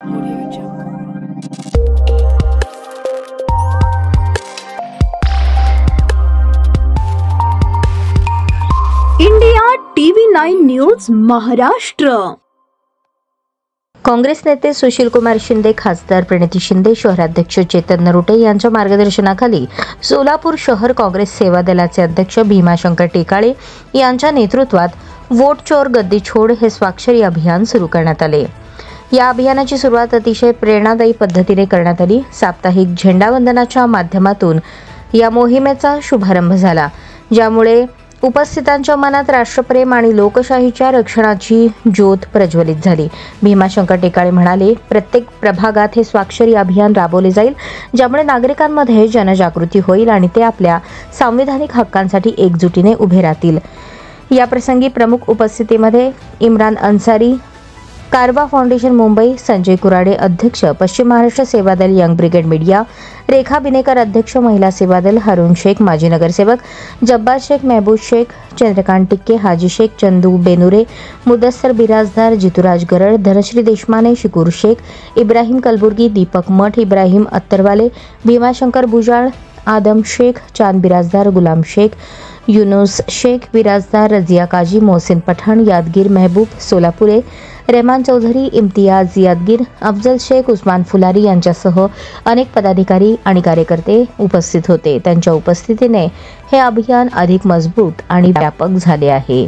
India TV9 news Maharashtra. Congress नेते सुशील कुमार शिंदे, खासदार प्रणिती शिंदे, शहराध्यक्ष चेतन नरोटे यांच्या मार्गदर्शनाखाली सोलापूर शहर काँग्रेस सेवा दलाचे अध्यक्ष भीमाशंकर टेकाळे यांच्या नेतृत्वात वोट चोर गद्दी छोड हे स्वाक्षरी अभियान सुरू करण्यात आले। या अभियानाची सुरुवात अतिशय प्रेरणादायी पद्धतीने करण्यात आली। साप्ताहिक झेंडावंदनाच्या माध्यमातून या मोहिमेचा शुभारंभ झाला, ज्यामुळे उपस्थितांच्या मनात राष्ट्रप्रेम आणि लोकशाहीच्या रक्षणाची ज्योत प्रज्वलित झाली। भीमाशंकर टेकाळे म्हणाले, प्रत्येक प्रभागात हे स्वाक्षरी अभियान राबवले जाईल, ज्यामुळे नागरिकांमध्ये जनजागृती होईल आणि ते आपल्या संविधानिक हक्कांसाठी एकजुटीने उभे राहतील। या प्रसंगी प्रमुख उपस्थितीमध्ये इम्रान अन्सारी, कारवा फाउंडेशन मुंबई, संजय कुराडे अध्यक्ष, पश्चिम महाराष्ट्र सेवा दल यंग ब्रिगेड मीडिया, रेखा बिनेकर अध्यक्ष, महिला सेवा दल, हारून शेख माजी नगरसेवक, जब्बार शेख, महबूब शेख, चंद्रकांत टिक्के, हाजी शेख, चंदू बेनुरे, मुदस्सर बिराजदार, जितुराज गरड, धनश्री देशमाने, शिकूर शेख, इब्राहिम कलबुर्गी, दीपक मठ, इब्राहिम अत्तरवाले, भीमाशंकर भुजाळ, आदम शेख, चांद बिराजदार, गुलाम शेख, युनुस शेख बिराजदार, रजिया काजी, मोहसिन पठाण, यादगीर महबूब सोलापुरे, रहमान चौधरी, इम्तियाज यादगीर, अफजल शेख, उस्मान फुलारी यांच्यासह अनेक पदाधिकारी आणि कार्यकर्ते उपस्थित होते। त्यांच्या उपस्थितीने हे अभियान अधिक मजबूत आणि व्यापक झाले आहे।